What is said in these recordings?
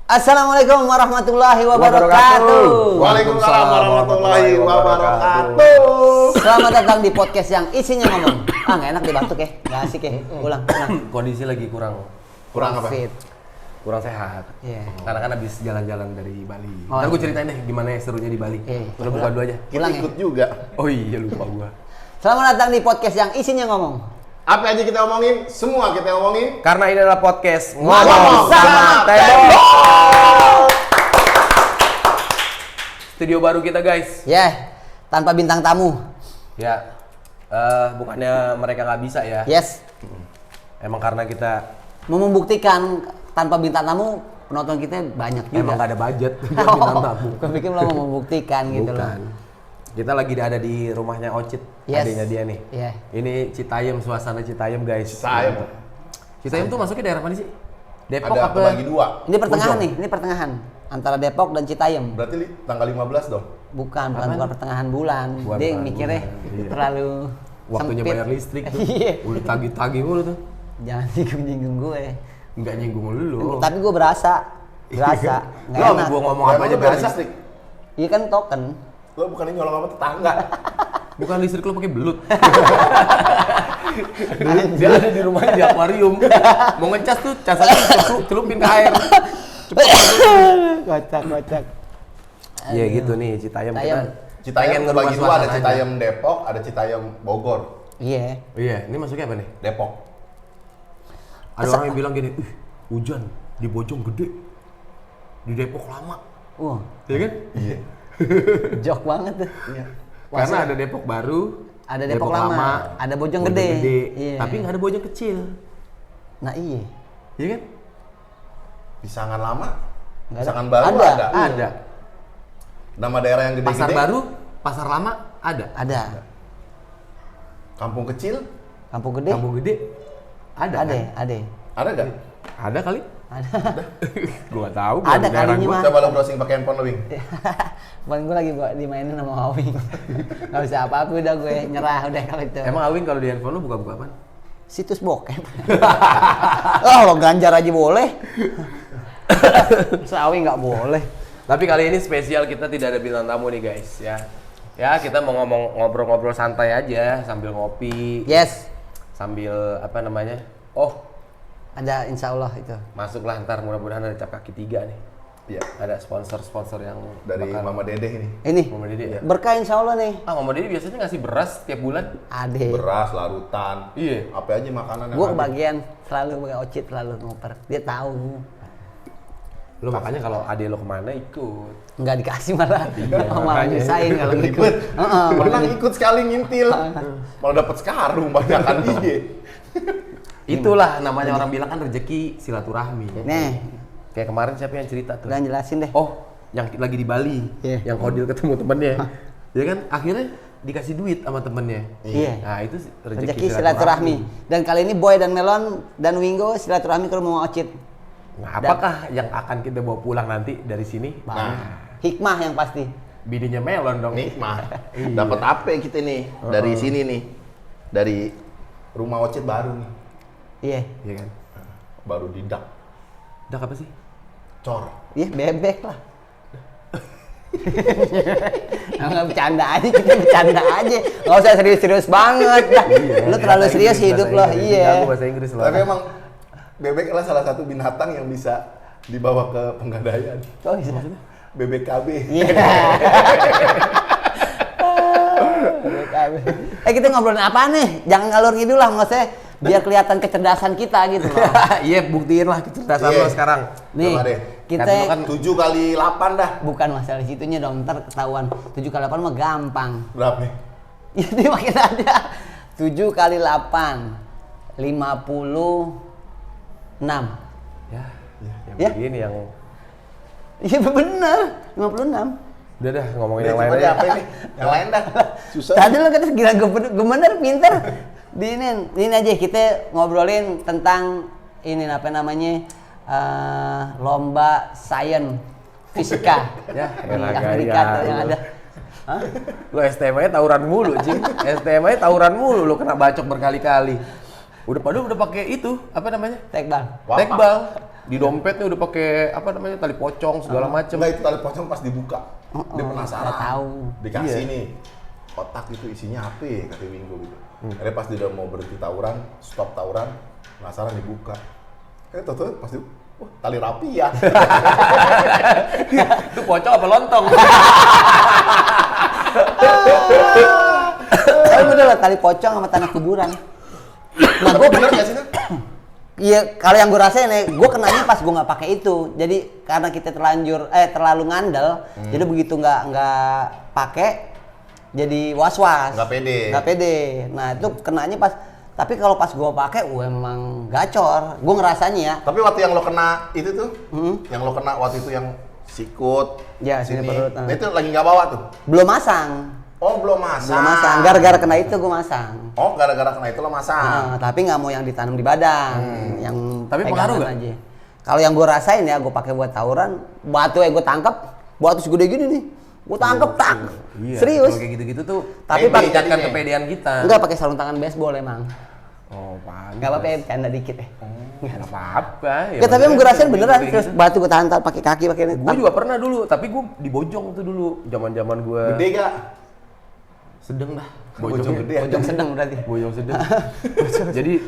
Assalamualaikum warahmatullahi wabarakatuh. Waalaikumsalam warahmatullahi wabarakatuh. Selamat datang di podcast yang isinya ngomong. Nggak enak dibatuk ya, nggak asik ya. Ulang. Kondisi lagi kurang apa? Fit. kurang sehat. Iya. Karena kan habis jalan-jalan dari Bali. Oh, Ntar gue iya. ceritain deh gimana serunya di Bali. Iya. Udah buka dulu aja. Kita Ulang ya? ikut juga. Oh iya lupa gua. Selamat datang di podcast yang isinya ngomong. Apa aja kita omongin, semua kita omongin. Karena ini adalah podcast Ngomong sama Tembok. Studio baru kita guys. Ya, tanpa bintang tamu. Ya, bukannya mereka nggak bisa ya. Yes. Emang karena kita Mau membuktikan tanpa bintang tamu penonton kita banyak juga. emang nggak ada budget buat bintang tamu. Gue pikir lo mau membuktikan gitu loh. Bukan. Kita lagi ada di rumahnya Ocit, Yes. adiknya dia nih. Iya. Ini Citayam, suasana Citayam guys. Citayam. Citayam tuh masuknya daerah mana sih? Depok Ada apa? kebagi dua. Ini pertengahan Ujung. nih, ini pertengahan antara Depok dan Citayam. Berarti tanggal 15 dong. Bukan Apaan? pertengahan bulan. Bukan Dia pertengahan mikirnya bulan, iya. terlalu Waktunya sempit. bayar listrik tuh. Iya. Udah tagih-tagih mulu tuh. Jangan nyinggung gue. Enggak nyinggung lu. Tapi gue berasa. Nggak Lo enak. gua ngomong apa Emang aja lu bayar berasa. listrik? Iya kan token. Lo bukannya nyolong apa tetangga? Bukan listrik lo pakai belut. Dia ada di rumahnya di akuarium. Mau ngecas tuh, casannya celupin ke air. Kocak. Iya gitu nih Citayam Citayam. kita. Citayam pengen ngerubah kebagi dua, ada suasananya. Citayam Depok, ada Citayam Bogor. Iya. Iya, ini masuknya apa nih? Depok. Ada orang yang bilang gini, hujan di Bojong gede, di Depok lama, Wah, ya kan? Iya. jok banget tuh. Iya. Karena ada Depok baru, Ada Depok lama, ada Bojong gede. Iya. tapi nggak ada Bojong kecil, Nah iya. ya kan? Pisangan lama, Nggak ada. pisangan baru Ada. ada. Ada. Nama daerah yang gede-gede. Pasar baru, pasar lama ada. Ada. Kampung kecil, Kampung gede. Kampung gede ada. Ada. Kan? Ada. ada nggak? Ada kali? Ada. Gua nggak tahu. Ada bukan daerah kalinya, gua. Mas. Coba lo browsing pakai handphone lo, Wing. Kemarin gue lagi dimainin sama Awing. Gak bisa apa-apa udah gue nyerah udah kalau itu. Emang Awing kalau di handphone lu buka-buka apaan? Situs bokep. Oh, lo ganjar aja boleh. Awing nggak boleh. Tapi kali ini spesial, kita tidak ada bintang tamu nih guys ya. Ya kita mau ngobrol-ngobrol santai aja sambil ngopi. Yes. Sambil apa namanya? Oh, Ada insya Allah itu. masuklah ntar mudah-mudahan ada cap kaki 3 nih. Iya. Ada sponsor-sponsor yang Dari bakal- Mama Dedeh ini. Ini Mama Dede ya. berkah insya Allah nih. Mama Dede biasanya ngasih beras tiap bulan. Ade. Beras, larutan. Iya. Apa aja makanan yang Gue ada. kebagian selalu pakai ocit selalu ngoper. Dia tahu. Lo makanya kalau ade lo kemana ikut. Nggak dikasih malah. Malah makanya. nyusahin kalau Ribet. ngikut. Heeh. Pernah ikut sekali ngintil. Malah dapat sekarung banyakan dia. Itulah namanya orang bilang kan rezeki silaturahmi. Nih, Kayak kemarin siapa yang cerita tuh? udah jelasin deh. Oh, yang lagi di Bali, Iya. yang Kodil ketemu temennya, ya kan? Akhirnya dikasih duit sama temennya. Iya. Nah itu Rezeki silaturahmi. Dan kali ini Boy dan Melon dan Wingo silaturahmi ke rumah Ocit. Nah, apakah yang akan kita bawa pulang nanti dari sini? Hikmah yang pasti. Bininya Melon dong. Nikmah. Iya. Dapat apa kita nih dari sini nih? Dari rumah Ocit baru nih. Iya. Iya kan? Baru didak. Dak apa sih? Cor. Iya bebek lah. Nggak bercanda aja, kita bercanda aja. Nggak usah serius-serius banget. Dah. Lu terlalu Bahasa serius Inggris, hidup bahasa lo. Inggris. Iya. Jago bahasa Inggris lo. Tapi emang bebek adalah salah satu binatang yang bisa dibawa ke Pegadaian. Oh, bisa. BBKB. Iya. Kita ngobrolin apa nih? Jangan ngalur ngidul lah, maksudnya biar kelihatan kecerdasan kita gitu loh. Iya, buktiin lah kecerdasan Iya. lo sekarang. Nih, Coba deh. kita Kan lu kan 7 kali 8 dah. bukan masalah situnya dong, ntar ketahuan. 7 kali 8 mah gampang. Berapa nih? Ini makin ada. 7 kali 8 56. Ya, yang Ya. begini yang Iya bener, 56. udah dah ngomongin Udah, yang lain coba deh aja. apa ini? Yang lain dah. Susah. Tadi lo kata gila gemener pinter. Di ini aja kita ngobrolin tentang ini apa namanya lomba sains fisika Ya, di elah Amerika gaya tuh yang lu. ada. Hah? Lo STM-nya tawuran mulu, Cing. STM-nya tawuran mulu, lo kena bacok berkali-kali. Udah pakai itu, apa namanya? Tekbal. Wapak. Tekbal. Di dompetnya udah pakai apa namanya tali pocong segala macem. Enggak, itu tali pocong pas dibuka. Dia penasaran. nggak tahu. Dikasih Iya. nih kotak itu isinya apa ya, kata Wingo gitu. Akhirnya pas dia udah mau berhenti tawuran, stop tawuran, penasaran dibuka. Tuh pas dia, wah tali rapi ya. Itu pocong apa lontong? Tapi bener lah tali pocong sama tanah kuburan. Nah gue Bener nggak sih Nak? Iya, kalau yang gue rasain nih, gue kenanya pas gue nggak pakai itu. Jadi karena kita terlalu ngandel, jadi begitu nggak pakai, jadi was-was. Nggak pede. Nggak pede. Nah itu kenanya pas. Tapi kalau pas gue pakai, emang gacor. Gue ngerasanya ya. Tapi waktu yang lo kena itu tuh, yang lo kena waktu itu yang sikut, Ya, sini perut, nah, itu lagi nggak bawa tuh? Belum masang. Oh belum masang. Belum masang. Gara-gara kena itu gue masang. Oh gara-gara kena itu lo masang. Tapi nggak mau yang ditanam di badan, yang Tapi pegangan pengaruh nggak? aja. Kalau yang gue rasain ya, gue pakai buat tawuran, batu yang gue tangkap, batu segede gini nih, gue tangkep tak, Iya, serius. kalau kayak gitu-gitu tuh Tapi Pede pakai jadinya. kepedean kita. enggak pakai sarung tangan baseball emang, Oh, pantes. nggak apa-apa ya, bercanda dikit ya. Nggak apa-apa. Ya, tapi emang gue rasain beneran, terus batu gue tahan pakai kaki pakai ini. Gue juga pernah dulu, tapi gue di Bojong tuh dulu, zaman-zaman gue Gede gak? sedang dah. Bojong gede. Bojong sedang berarti. Bojong sedang. Jadi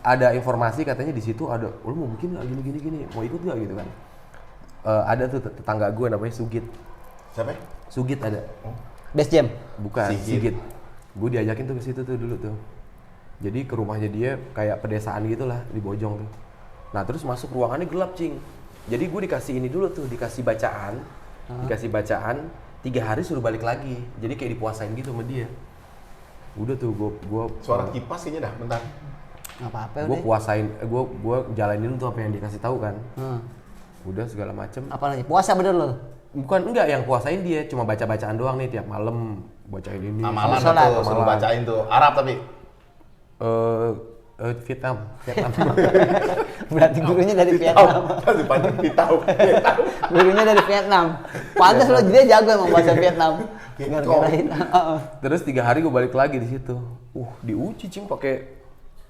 ada informasi katanya di situ ada, lu mau bikin nggak gini, mau ikut nggak gitu kan? Ada tuh tetangga gue namanya Sugit. Siapa? Sugit ada. Base jam. Bukan, Sigit. Sigit. Gue diajakin tuh ke situ tuh dulu tuh. Jadi ke rumahnya dia kayak pedesaan gitu lah di Bojong tuh. Nah terus masuk ruangannya gelap cing. Jadi gue dikasih ini dulu tuh, dikasih bacaan, 3 hari suruh balik lagi. Jadi kayak dipuasain gitu sama dia. Udah tuh gue Suara kipas kayaknya dah, bentar. Nggak apa-apa gue udah. puasain, gue jalanin tuh apa yang dikasih tahu kan. Udah segala macem. Apa lagi? Puasa bener lo? Bukan enggak yang puasain dia, cuma baca-bacaan doang nih tiap malam bacain ini. Amalan sholat. tuh, suruh bacain tuh. Arab tapi. Vietnam. Berarti gurunya dari Vietnam. Kan dipanjang tahu. Gurunya dari Vietnam. Pantas lo dia jago emang bahasa Vietnam. Gara-gara itu. Terus 3 hari gue balik lagi di situ. Diuji cing pakai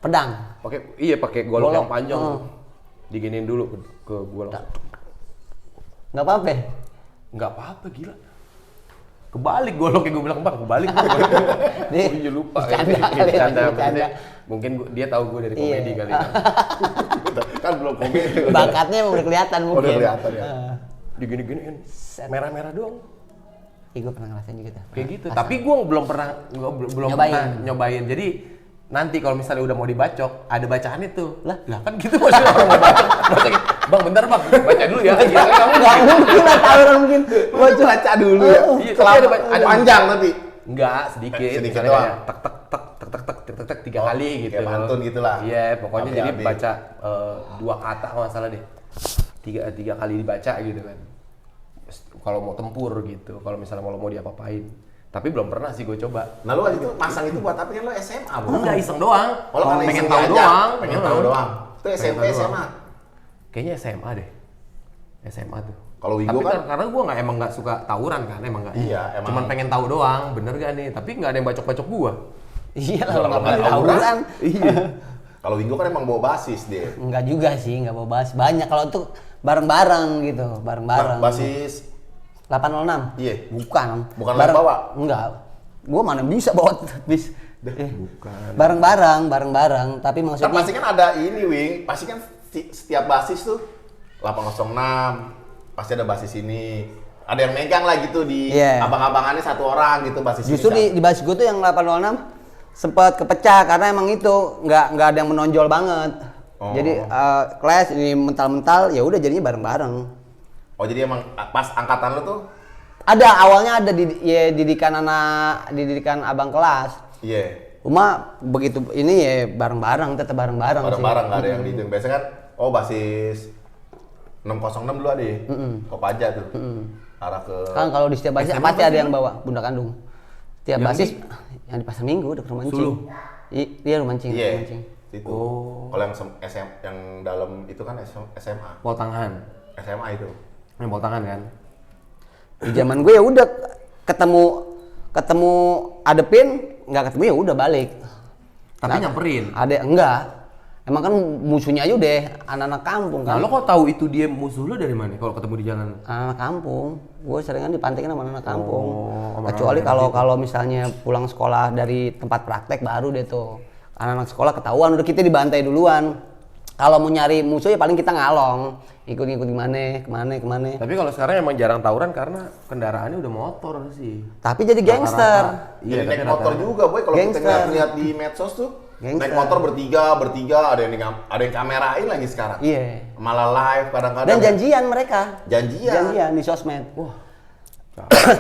Pedang. pakai golok yang Golok. panjang. Diginiin dulu ke gue langsung. Nggak apa-apa. Nggak apa-apa gila. Kebalik goloknya gue bilang bang, kebalik. Nih, Iya lupa. bercanda kali ya, Bercanda. bercanda. Mungkin dia tahu gue dari komedi Iya. kali. Ya. Kan belum komedi. Bakatnya emang udah kelihatan mungkin. Udah kelihatan ya. Digini-giniin merah-merah doang. Iya, gue pernah ngerasain juga tuh. Kayak gitu. Tapi gue belum pernah nyobain. Jadi nanti kalau misalnya udah mau dibacok, ada bacaan itu. Lah kan gitu maksudnya orang mau bacok. Bacain, bang bentar bang, baca dulu ya. Gila, kamu Nggak mungkin lah tawuran mungkin. Gua baca dulu ya. Iya, tapi Selama ada panjang tapi. enggak sedikit. Sedikit Misalnya doang. kayak tek tek tek tek tek tek tek tek tek 3 Oh, kali gitu. kayak pantun gitulah. Iya, pokoknya jadi Abi-abi. baca 2 kata kalau nggak salah deh. 3 kali dibaca gitu kan. Kalau mau tempur gitu, kalau misalnya mau diapa-apain. Tapi belum pernah sih gue coba. Nah lu waktu itu pasang itu buat apa kan lo SMA bu? Enggak iseng doang. Oh, lo karena pengen iseng tahu aja. doang. Pengen tahu doang. Itu Pengen SMP tahu doang. SMA. Kayaknya SMA deh. SMA tuh. Kalau Wigo Tapi kan karena gue emang nggak suka tawuran kan, emang nggak. Iya, emang. Cuman pengen tahu doang, bener gak nih? Tapi nggak ada yang bacok-bacok gue. Iya lah, Kalau nggak nggak pernah tawuran. tawuran. Iya. kalau Wingo kan emang bawa basis dia. Enggak juga sih, nggak mau bahas. Banyak kalau untuk bareng-bareng gitu, bareng-bareng. Basis 806? Iya. Bukan. Bukan lo yang bawa? Enggak. Gua mana bisa bawa bis. Bukan. Bareng-bareng, tapi Kan maksudnya pasti kan ada ini Wing, pasti kan setiap basis tuh 806 pasti ada basis ini. Ada yang megang lah gitu di Iya. abang-abangannya satu orang gitu basis justru ini. di basis gua tuh yang 806 sempat kepecah karena emang itu nggak ada yang menonjol banget. Oh. Jadi kelas ini mental-mental ya udah jadinya bareng-bareng. Oh jadi emang pas angkatan lo tuh Awalnya ada didikan abang kelas. iya. Cuma begitu ini ya bareng-bareng, tetap bareng-bareng sih. Bareng-bareng nggak ada yang dihitung. Biasanya kan basis 606 dulu ada ya. Kopaja tuh. Arah ke Kan kalau di setiap basis SMA pasti ada pasti yang bawa bunda kandung. Tiap Yang basis yang di pasar Minggu dekat rumah mancing. Suluh? Iya rumah mancing, Iya. rumah mancing. Itu. Oh. Kalau yang dalam itu kan SMA. Pol tangan. SMA itu. Ini pol tangan kan? Di zaman gue ya udah ketemu adepin, nggak ketemu ya udah balik. Tapi nyamperin. Ada enggak. Emang kan musuhnya aja udah anak-anak kampung Nah, kan. lo kok tahu itu dia musuh lo dari mana kalau ketemu di jalan? Anak kampung. Gue seringan dipantengin sama anak kampung. sama Kecuali anak-anak kalau misalnya pulang sekolah dari tempat praktek baru deh tuh. Anak-anak sekolah ketahuan udah kita dibantai duluan. Kalau mau nyari musuh ya paling kita ngalong. Ikut-ikut kemana. Tapi kalau sekarang emang jarang tawuran karena kendaraannya udah motor sih. Tapi jadi gangster. Iya, Jadi tapi naik motor rata-rata. juga boy, kalau kita Gangster. lihat di medsos tuh. Gangster. Naik motor bertiga, ada yang kamerain lagi sekarang. Iya. Malah live kadang-kadang. Dan janjian mereka. Janjian. Janjian di sosmed. Wah.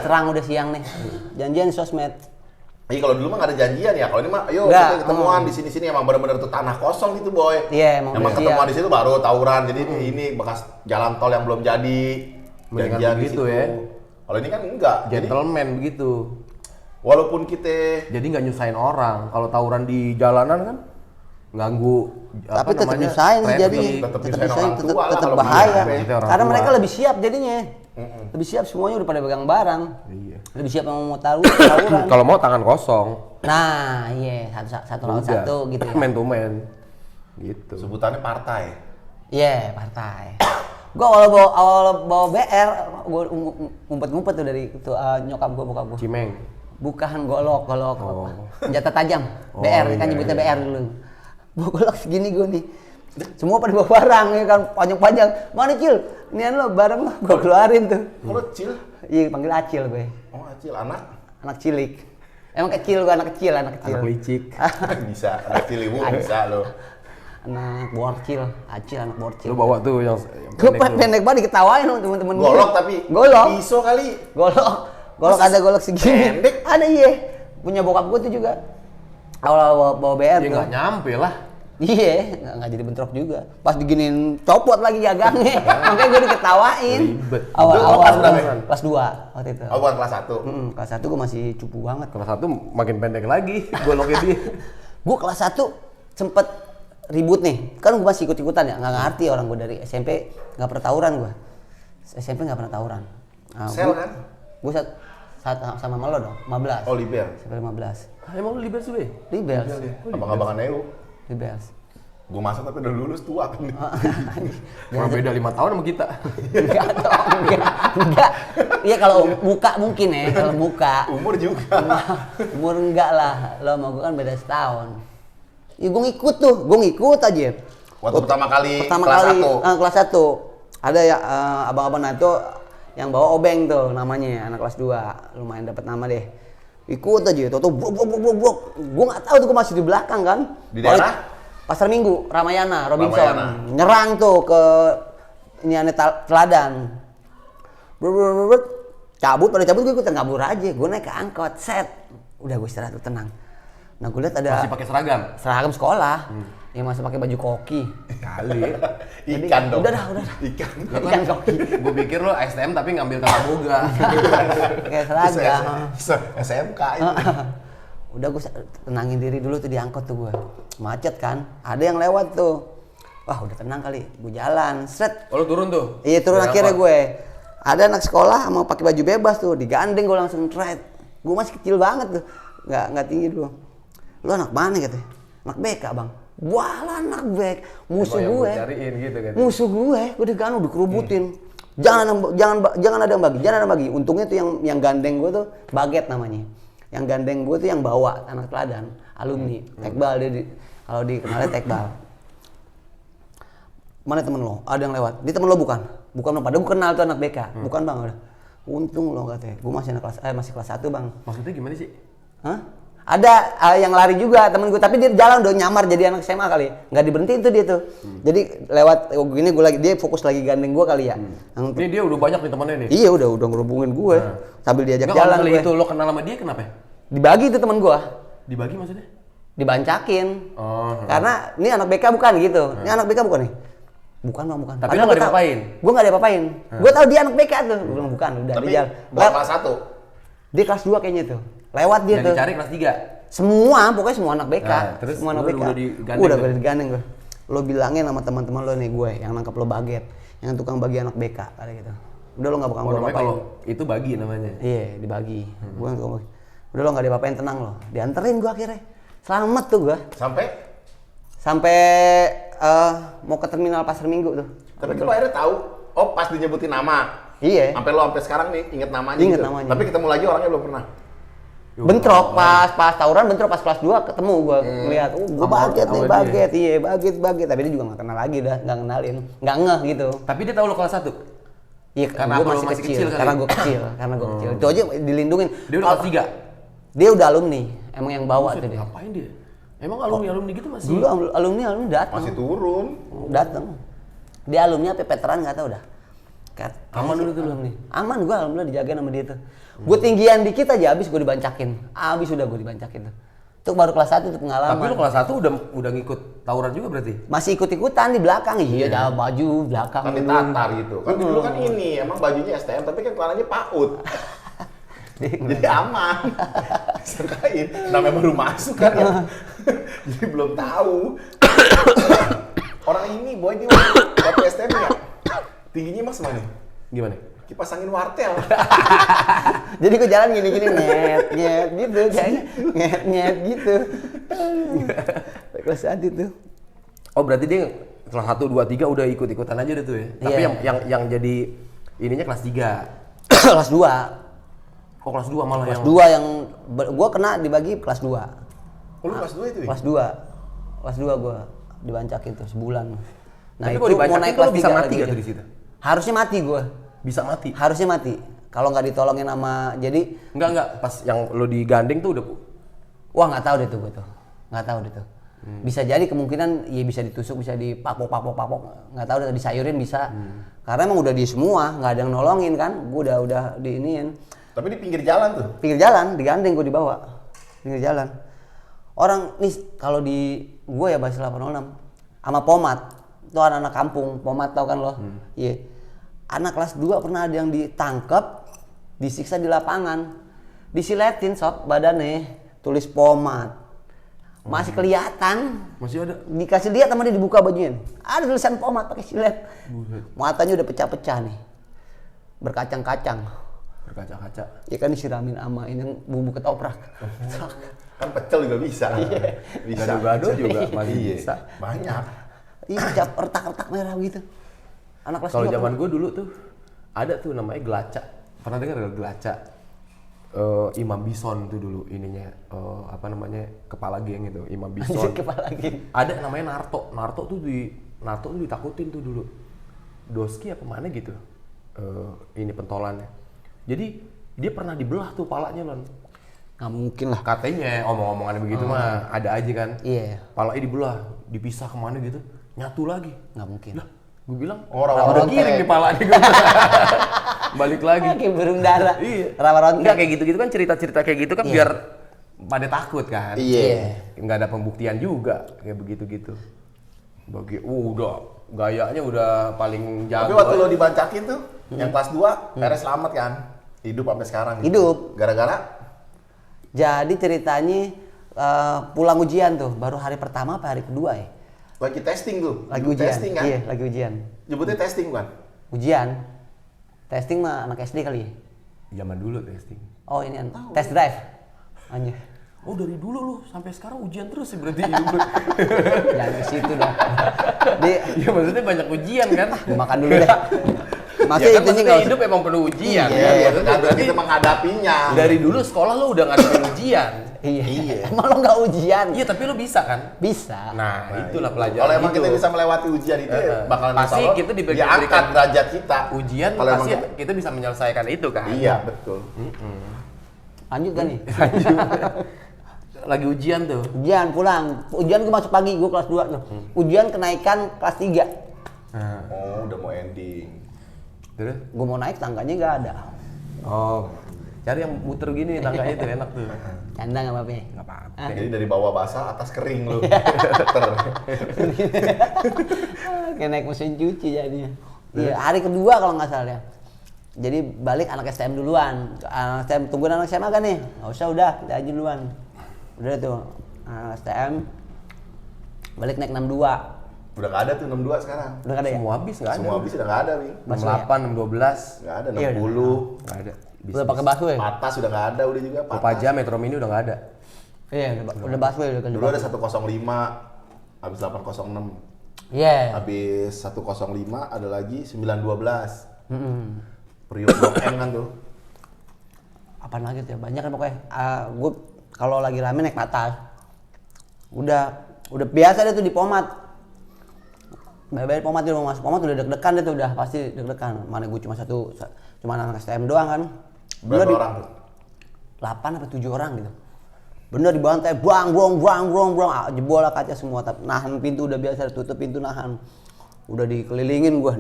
Terang udah siang nih. Janjian di sosmed. Iya kalau dulu mah nggak ada janjian ya. Kalau ini mah, ayo Nggak, kita ketemuan di sini emang benar-benar tuh tanah kosong gitu boy. Iya, emang Emang udah ketemuan siap. di situ baru tawuran. Jadi ini bekas jalan tol yang belum jadi. Mendingan Janjian di begitu situ ya. Kalau ini kan enggak. Jadi Gentleman begitu. walaupun kita Jadi nggak nyusahin orang. Kalau tawuran di jalanan kan ganggu Tapi tetap nyusahin sih traffic. jadi. tetap Tetap nyusahin nyusahin, orang tua lah tetap kalau bahaya. begitu. Maksudnya orang Karena tua. mereka lebih siap jadinya. Lebih siap semuanya udah pada pegang barang. Iya. Lebih siap yang mau tawuran. Kalau mau tangan kosong. Nah, iya satu lawan Udah. satu gitu ya. Man to man. Gitu. sebutannya partai. Iya, partai. Gua awal bawa BR, gua ngumpet-ngumpet tuh dari nyokap gua, bokap gua. Cimeng. Bukan golok Oh. senjata tajam. Oh, BR kan iya, nyebutnya iya. BR dulu. Bawa golok segini gua nih. Semua pada bawa barang ya kan panjang-panjang. Mana Cil? Inian lo barang lo gua keluarin tuh. Kalau Cil, Iya, panggil Acil gue. oh Cil anak Anak cilik. Emang kecil gua anak kecil. Anak licik. bisa, anak Ciliwung bisa lo. Anak borcil, Acil anak borcil. Lu bawa tuh yang Gue pendek tuh. pendek banget diketawain sama temen-temen gue. Golok tapi Golok. pisau kali. Golok Masa ada golok segini. pendek? Ada iya. Punya bokap gue tuh juga. Awal bawa BR Ya tuh. nggak nyampe lah. Iya, nggak jadi bentrok juga. Pas diginin copot lagi gagangnya. Makanya gue diketawain. Ribet. Awal-awal Kelas berapa ya? kelas 2 waktu itu. Oh bukan kelas 1. Kelas 1 gue masih cupu banget. Kelas 1 makin pendek lagi goloknya dia. Gue kelas 1 sempet ribut nih. Kan gue masih ikut-ikutan ya, nggak ngerti orang gue dari SMP nggak pernah tawuran gue. SMP nggak pernah tawuran. Nah, Sel kan? Gue sama lo dong, 15. Oh Liber. Sampai 15. Ah, emang lu libel sih, Be? Rebels. Abang-abangan Neo. Rebels. Gue masuk tapi udah lulus tua kan. Cuma beda 5 tahun sama kita. Enggak dong, enggak. Iya kalau muka mungkin ya, kalau muka. Umur juga. Umur enggak lah, lo sama gue kan beda setahun. Ya gue ngikut aja. Waktu pertama kali Pertama kelas kali 1. kelas 1. Ada ya abang-abang Nato yang bawa obeng tuh namanya, anak kelas 2. Lumayan dapat nama deh. Ikut aja, tuh blok. Gue nggak tahu tuh, gue masih di belakang kan. Di daerah? Pasar Minggu, Ramayana, Robinson. Ramayana. Nyerang tuh ke ini aneh teladan. Cabut, pada cabut gue ikutan kabur aja. Gue naik ke angkot, set. Udah gue istirahat tuh, tenang. Nah gue lihat ada Masih pakai seragam. seragam sekolah. Yang masih pakai baju koki. Kali. Ikan dong. Udah dah. Ikan. Ikan koki. Gue pikir lo STM tapi ngambil kakak boga. Pakai seragam. SMK itu. Udah gue tenangin diri dulu tuh di angkot tuh gue. Macet kan. Ada yang lewat tuh. Wah udah tenang kali. Gue jalan. Set. Oh, lo turun tuh? Iya turun Dari akhirnya angkot? gue. Ada anak sekolah mau pakai baju bebas tuh. Digandeng gue langsung trade. Gue masih kecil banget tuh. Nggak tinggi dulu. Lu anak mana katanya? Anak BK bang. Wah lah anak BK. Musuh Emang yang gue. gua cariin gitu kan. Musuh gue digandeng, dikerubutin. Jangan ada yang bagi. Untungnya tuh yang gandeng gue tuh Baget namanya. Yang gandeng gue tuh yang bawa anak teladan, alumni. Tekbal dia kalau dikenalnya Tekbal. Mana temen lo? Ada yang lewat. Dia temen lo bukan? Bukan bang. Padahal gue kenal tuh anak BK. Bukan bang. Udah. Untung lo katanya. Gue masih kelas 1 bang. Maksudnya gimana sih? Hah? Ada yang lari juga temen gue, tapi dia jalan udah nyamar jadi anak SMA kali, nggak diberhentiin tuh dia tuh. Jadi lewat gini gue lagi, dia fokus lagi gandeng gue kali ya. Ini dia udah banyak nih temennya nih. Iya udah ngerubungin gue, sambil diajak Nggak, jalan kalau gue. itu lo kenal sama dia kenapa? Dibagi tuh temen gue, Dibagi maksudnya? dibancakin. Oh. Karena ini anak BK bukan gitu, ini anak BK bukan nih. Bukan bang, bukan. Tapi lo nggak diapa-apain? Gue nggak diapa-apain. Gue tahu dia anak BK tuh. Gue bilang bukan, udah Tapi dia jalan. bukan kelas 1. Dia kelas 2 kayaknya tuh. Lewat dia Yang tuh. dicari kelas 3? Pokoknya semua anak BK. Nah, terus semua anak lu BK. udah digandeng Udah tuh? digandeng gue. Lo bilangin sama teman-teman lo nih gue yang nangkep lo Baget, yang tukang bagi anak BK kayak gitu. Udah lo nggak bakal Oh, gue namanya apa-apain. kalau itu bagi namanya. Iya, dibagi. Gue nggak udah lo nggak diapa-apain, tenang lo. Dianterin gue akhirnya. Selamat tuh gue. Sampai Sampai mau ke terminal Pasar Minggu tuh. Tapi kalau akhirnya tahu, oh pas dinyebutin nama. Iya. Sampai sekarang nih inget namanya. Inget gitu. namanya. Tapi ketemu lagi orangnya belum pernah. Bentrok pas tawuran, bentrok pas kelas 2 ketemu gua ngeliat, gua baget nih, baget, iya baget. Tapi dia juga nggak kenal lagi dah, nggak kenalin, nggak ngeh gitu. Tapi dia tahu lo kelas 1? Iya, Karena gua apa, masih lo masih kecil, kecil kali? karena gua kecil, Itu aja dilindungin. Dia udah kelas 3? Dia udah alumni, emang yang bawa tuh dia. Ngapain dia? Emang alumni gitu masih? Dulu alumni datang. Masih turun. Datang. Dia alumni apa veteran nggak tahu dah. Aman dulu tuh alumni? Aman, gua alhamdulillah dijagain sama dia tuh. Gue tinggian dikit aja habis gue dibancakin. Habis udah gue dibancakin tuh. Itu baru kelas 1 tuh pengalaman. Tapi lo kelas 1 udah ngikut tawuran juga berarti? Masih ikut-ikutan di belakang. Iya, dah baju belakang. Kan ditatar gitu. Kan dulu kan ini emang bajunya STM tapi kan celananya PAUD. Jadi aman. Sangkain namanya baru masuk kan ya. Jadi belum tahu. Orang ini boy dia waktu STM ya. Tingginya mas mana? Gimana? Kipas angin wartel. Jadi gue jalan gini-gini nyet gitu kayaknya nyet gitu. Kelas 1 tuh. Oh berarti dia kelas 1, 2, 3 udah ikut-ikutan aja deh tuh ya? Tapi Iya. yang jadi ininya kelas 3? Kelas 2. Oh kelas 2 malah Kelas yang... 2 yang gue kena dibagi kelas 2. Oh, lu kelas 2 itu ya? Kelas 2. Kelas 2 gue dibancakin tuh sebulan. Nah, Tapi itu kalau dibancakin mau naik tuh kelas lo bisa 3 mati lagi gak tuh. tuh di situ? Harusnya mati gue. Bisa mati? Harusnya mati. Kalau nggak ditolongin sama jadi Enggak, pas yang lo digandeng tuh udah... wah nggak tahu deh tuh gue tuh. Nggak tahu deh tuh. Bisa jadi kemungkinan ya bisa ditusuk, bisa dipapok, nggak tahu deh, disayurin bisa. Karena emang udah di semua, nggak ada yang nolongin kan. Gue udah diiniin. Tapi di pinggir jalan tuh. Pinggir jalan, digandeng gue dibawa. Pinggir jalan. Orang nih kalau di gue ya Basel 806 sama Pomat. Itu anak-anak kampung, Pomat tau kan lo? Iya. Anak kelas 2 pernah ada yang ditangkap, disiksa di lapangan. Disiletin sob badannya, tulis Pomat. Masih kelihatan. Masih ada? Dikasih lihat sama dia, dibuka bajunya. Ada tulisan Pomat pakai silet. Matanya udah pecah-pecah nih. Berkacang-kacang. Berkaca-kaca. Ya kan disiramin sama ini yang bumbu ketoprak. Kan pecel juga bisa. Bisa. Gado-gado juga masih Iya. bisa. Banyak. Iya, cap retak-retak merah gitu. Anak kelas Kalau 2 zaman gue dulu tuh ada tuh namanya gelaca. Pernah dengar gak gelaca? Imam Bison tuh dulu ininya apa namanya kepala geng itu Imam Bison. Anjir, kepala geng. Ada namanya Narto. Narto tuh ditakutin tuh dulu. Doski apa mana gitu. Ini pentolannya. Jadi dia pernah dibelah tuh palanya Lon. Nggak mungkin lah. Katanya omong-omongannya begitu mah ada aja kan. Iya. Palanya dibelah, dipisah kemana gitu, nyatu lagi. Nggak mungkin. Lah, gue bilang Orang-orang udah giring nih palanya gue. Balik lagi. Kayak burung dara. Iya. Rawa rontek. Enggak kayak gitu-gitu kan cerita-cerita kayak gitu kan biar pada takut kan. Iya. Nggak ada pembuktian juga kayak begitu-gitu. Udah gayanya udah paling jago. Tapi waktu lo dibancakin tuh, yang kelas 2, akhirnya selamat kan? Hidup sampai sekarang gitu. Hidup. Gara-gara? Jadi ceritanya pulang ujian tuh, baru hari pertama apa hari kedua ya? Lagi testing tuh. Lagi ujian. Testing kan? Iya, lagi ujian. Nyebutnya testing kan? Ujian. Testing mah anak SD kali ya? Zaman dulu testing. Oh ini test drive. Anjir. Oh dari dulu lu sampai sekarang ujian terus sih berarti hidup lu. Jangan ke situ dong. Ya maksudnya banyak ujian kan? Gua makan dulu deh. Maksudnya Ya kan intinya maksudnya nggak hidup emang penuh ujian Iya, kan? iya. Maksudnya Tergantung berarti kita menghadapinya. dari dulu sekolah lu udah ngadepin ujian. Iya. Emang lo nggak ujian? Iya tapi lu bisa kan? Bisa. Nah, itulah pelajaran. Kalau emang kita hidup. bisa melewati ujian itu, bakalan Pasti insya Allah kita diangkat derajat kita. ujian Kalau emang pasti kita bisa menyelesaikan itu kan? Iya, betul. Lanjut kan nih? Lagi ujian tuh. Ujian pulang. Ujian gue masuk pagi, gue kelas 2 tuh. Ujian kenaikan kelas 3. Oh, udah mau ending. Terus? Gue mau naik tangganya nggak ada. Oh, cari yang muter gini tangganya itu enak tuh. Canda nggak apa-apa. Nggak apa-apa. Jadi dari bawah basah, atas kering lu. Kayak naik mesin cuci jadinya. Iya, hari kedua kalau nggak salah ya. Jadi balik anak STM duluan. Anak STM tungguin anak SMA kan nih? Nggak usah, udah kita aja duluan. Udah tuh anak STM balik naik 62. Udah nggak ada tuh 62 sekarang. Udah nggak ada ya? Semua habis nggak ada. Semua habis udah nggak ada nih. 68, 612 Nggak ada, Iya, 60. nggak ada. Udah pakai busway? Patas udah nggak ada, udah juga patas. Kopaja, Metro Mini udah nggak ada. Iya, udah busway udah kan. Dulu ada 105, habis 806. Iya. Habis 105 ada lagi 912. Periuk Blok M kan tuh. Apaan lagi tuh ya? Banyak kan pokoknya. Gue kalau lagi rame naik ke atas. Udah biasa deh tuh di Pomat. Bayar Pomat dia mau masuk Pomat udah deg-degan deh tuh, udah pasti deg-degan. Mana gue cuma anak STM doang kan. Berapa orang tuh? 8 atau 7 orang gitu. Bener dibantai, brang, jebol lah kaca semua. Tapi nahan pintu udah biasa, tutup pintu nahan. Udah dikelilingin gue,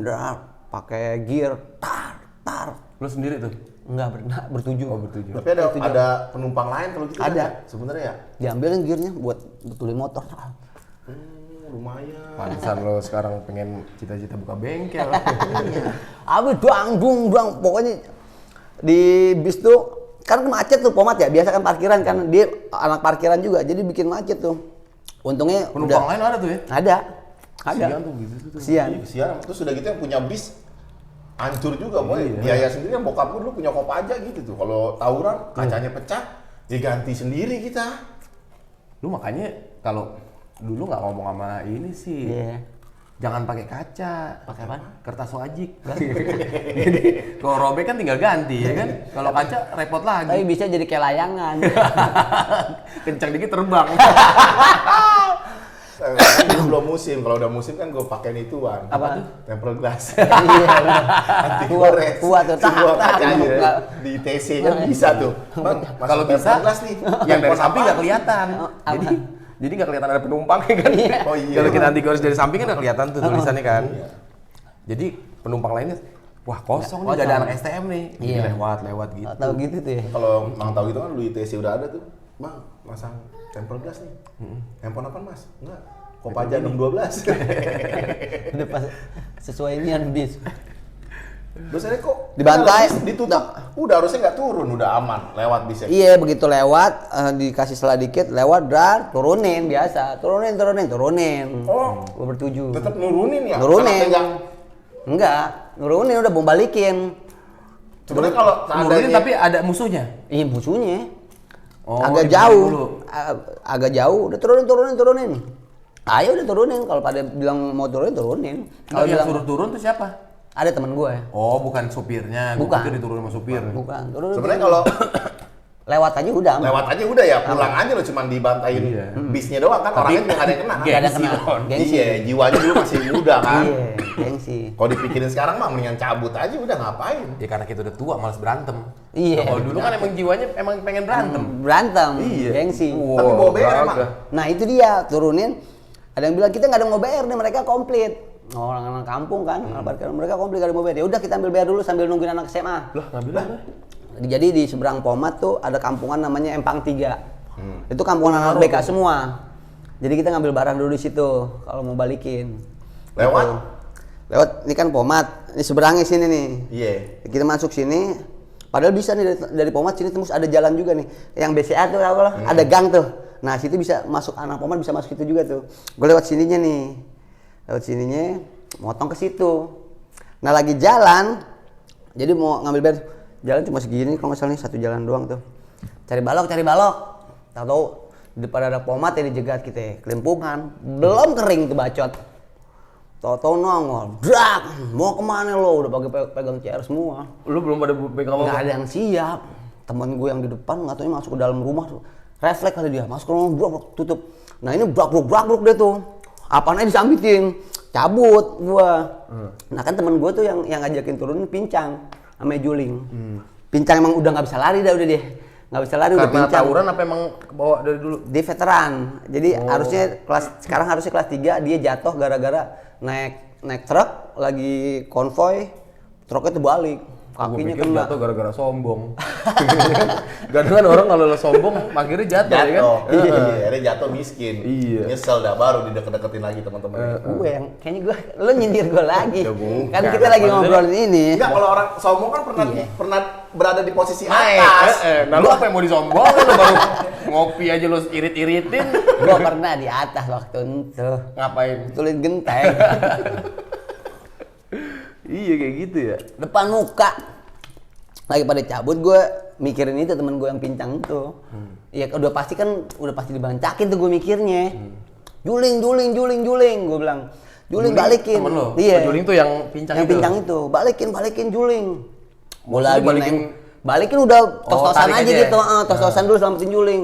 pakai gear, tar. Lu sendiri tuh? Enggak, bertujuh. Oh, bertujuh. Tapi ada penumpang lain kalau gitu. Ada. Ya? Sebenarnya ya. Diambilin gearnya buat betulin motor. Lumayan. Pantesan lo sekarang pengen cita-cita buka bengkel. Abis doang, pokoknya di bis tuh kan macet tuh Pomat ya, biasa kan parkiran kan, dia anak parkiran juga, jadi bikin macet tuh. Untungnya Penumpang lain ada tuh ya? Ada. Kesian tuh gitu tuh. Kesian. Iya, kesian. Terus udah gitu yang punya bis hancur juga, boy. Biaya sendiri yang bokap gue dulu punya Kopaja gitu tuh. Kalau tawuran kacanya pecah, diganti sendiri kita. Lu makanya kalau dulu nggak ngomong sama ini sih. Iya. Jangan pakai kaca. Pakai apa? Kertas wajik. Jadi kalau robek kan tinggal ganti ya kan. Kalau kaca repot Tapi lagi. bisa jadi kayak layangan. Kencang dikit terbang. Ini belum musim. Kalau udah musim kan gue pakein ituan. Apa tuh? Tempered glass. Iya. Anti gores. Kuat tuh, Semua tahap. kacanya di TC kan bisa tuh. Bang, Kalau masuk bisa, tempered glass nih. yang dari Handphone samping apaan? nggak kelihatan. Jadi nggak kelihatan ada penumpang ya kan? Iya. Oh iya. Kalau kita anti gores dari samping kan nggak kelihatan tuh tulisannya kan. Jadi penumpang lainnya, wah kosong nih, nggak ada anak STM nih. Jadi Iya. lewat gitu. Tahu gitu tuh ya. Kalau Mang tahu gitu kan di TC udah ada tuh. Bang, masang tempered glass nih. Handphone apa Mas? Enggak. Kopaja 612. Udah pas sesuai inian bis. Terus ini kok Dibantai. ditutup. Udah harusnya nggak turun, udah aman lewat bisnya. Iya, begitu lewat dikasih selah dikit, lewat turunin biasa. Turunin. Oh. Gua bertujuh. Tetap nurunin ya? Nurunin. Karena pegang. Enggak, nurunin udah mau balikin. Sebenarnya kalau Nurunin seandainya tapi ada musuhnya. Iya, musuhnya. Oh, agak dibeli jauh. dulu. Agak jauh, udah turunin. Ayo udah turunin, kalau pada bilang mau turunin. Kalau yang bilang suruh turun tuh siapa? ada teman gue. Oh, bukan supirnya. Gua Bukan. pikir diturunin sama supir. Bukan, turun. sebenarnya kalau lewat aja udah. aman. lewat aja udah ya, pulang aja lo cuman dibantain Iya. bisnya doang kan, orangnya juga nggak ada yang kena. Nggak ada Gengsi, kena. Ron. Gengsi. Iya, jiwanya dulu masih muda kan. Iya, gengsi. Kalau dipikirin sekarang mah mendingan cabut aja udah ngapain. Ya karena kita udah tua, malas berantem. Iya. Kalau dulu kan emang jiwanya emang pengen berantem. Berantem, Iya. gengsi. Wow, Tapi bawa BR emang. gagah. Nah itu dia, turunin. Ada yang bilang kita nggak ada mau bayar nih, mereka komplit. Orang-orang kampung kan, mereka komplit gak ada mau bayar. Ya udah kita ambil bayar dulu sambil nungguin anak SMA. Lah, ngambil apa? Jadi di seberang Pomat tuh ada kampungan namanya Empang 3. Itu kampungan anak BK semua. Jadi kita ngambil barang dulu di situ kalau mau balikin. Lewat? Gitu. Lewat, ini kan Pomat, ini seberangnya sini nih. Iya. Kita masuk sini, padahal bisa nih dari Pomat sini tembus ada jalan juga nih. Yang BCA tuh tau lah, ada gang tuh. Nah situ bisa masuk, anak Pomat bisa masuk situ juga tuh. Gue lewat sininya nih, motong ke situ. Nah lagi jalan, jadi mau ngambil bayar, jalan cuma segini kalau nggak salah nih, satu jalan doang tuh. Cari balok. Tahu di depan ada Pomat ya dijegat kita, ya. Kelimpungan, belum kering tuh bacot. Tahu nongol, drak, mau kemana lo? Udah pegang CR semua. Lu belum pada pegang Nggak apa? ada yang siap. Temen gue yang di depan nggak tahu masuk ke dalam rumah, refleks kali dia, masuk ke rumah, brak, tutup. Nah ini brak deh tuh. Apaan aja disambitin, cabut gua. Nah kan temen gue tuh yang ngajakin turunin Pincang sama Juling. Pincang emang udah nggak bisa lari udah dia. Nggak bisa lari udah Karena pincang. tawuran apa emang bawa dari dulu? Dia veteran. Jadi sekarang harusnya kelas 3, dia jatuh gara-gara naik truk lagi konvoy, truknya terbalik. Kakinya kena. Jatuh gara-gara sombong. Kadang orang kalau lo sombong akhirnya jatuh, ya kan? Iya, akhirnya jatuh miskin. Iya. Nyesel dah, baru dideket-deketin lagi teman-teman. Gue yang kayaknya lo nyindir gue lagi. Ya bukan. Kan kita lagi ngobrolin ini. Enggak, kalau orang sombong kan Iya. pernah berada di posisi Naik. atas. Nah lu apa yang mau disombongin? Lu baru ngopi aja lu irit-iritin. Gue pernah di atas waktu itu. Ngapain? Tulis genteng. Iya kayak gitu ya. Depan muka. Lagi pada cabut, gue mikirin itu temen gue yang pincang itu. Ya udah pasti dibancakin tuh gue mikirnya. juling, gue bilang. Juling balikin. Temen lo? Iya. Juling tuh yang pincang yang itu? pincang itu. Balikin juling. Gue Maksudnya lagi balikin udah tos-tosan tarik aja aja gitu. ya? Tos-tosan dulu selamatin juling.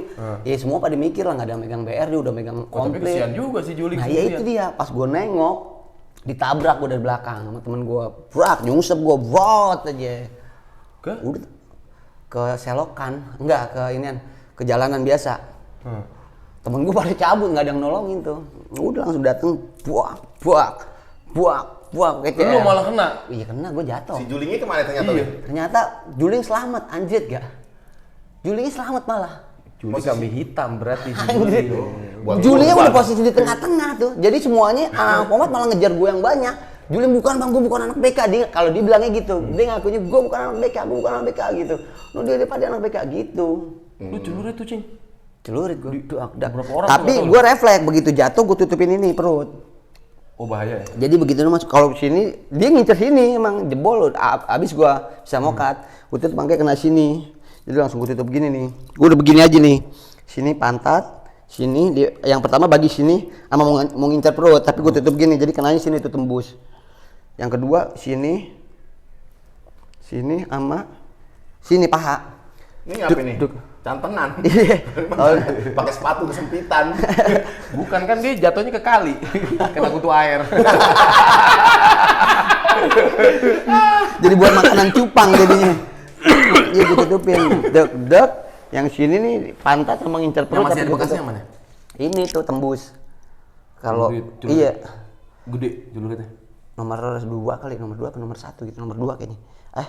Ya semua pada mikir lah, nggak ada yang megang BR, dia udah megang Oh, tapi komplit. kesian juga si Juling Nah ya sendirian. itu dia, pas gue nengok, ditabrak gue dari belakang sama temen gue. Brak, nyungsep gue, brot aja. Ke? Udah ke selokan, enggak ke inian, ke jalanan biasa. Temen gue pada cabut, nggak ada yang nolongin tuh. Udah langsung dateng, buak, kayak Lu malah kena? Iya kena, gue jatuh. Si julingnya kemana ternyata? Iya. Lu? Ternyata Juling selamat, anjir gak? Julingnya selamat malah. Juling kambing hitam berarti si Anjir. Juling. Julingnya udah posisi di tengah-tengah tuh. Jadi semuanya anak pomat malah ngejar gue yang banyak. Juling bukan bang, gue bukan anak BK. Dia kalau dia bilangnya gitu, dia ngakunya gue bukan anak BK gitu. Lu dia pada anak BK gitu. Lu celurit tuh, Cing. Celurit gue. Berapa orang Tapi tuh, gue refleks begitu jatuh gue tutupin ini perut. Oh bahaya ya? Jadi begitu lu masuk kalau sini dia ngincer sini emang jebol abis gua bisa mokat. Gua tutup bangkai kena sini. Jadi langsung gua tutup gini nih. Gua udah begini aja nih. Sini pantat, sini dia, yang pertama bagi sini sama mau ngincer perut tapi gua tutup gini. Jadi kenanya sini tuh tembus. Yang kedua sini sama sini paha. Ini apa nih? Cantengan. Iya. Pakai sepatu kesempitan. Bukan kan dia jatuhnya ke kali. Kena kutu air. Jadi buat makanan cupang jadinya. Iya gua tutupin. Dek. Yang sini nih pantat sama ngincer perut. Yang masih tapi ada gua bekasnya tutup. yang mana? Ini tuh tembus. Kalau Celurit. iya Gede celuritnya. nomor 2 kali, nomor 2 atau nomor 1 gitu, nomor 2 kayaknya.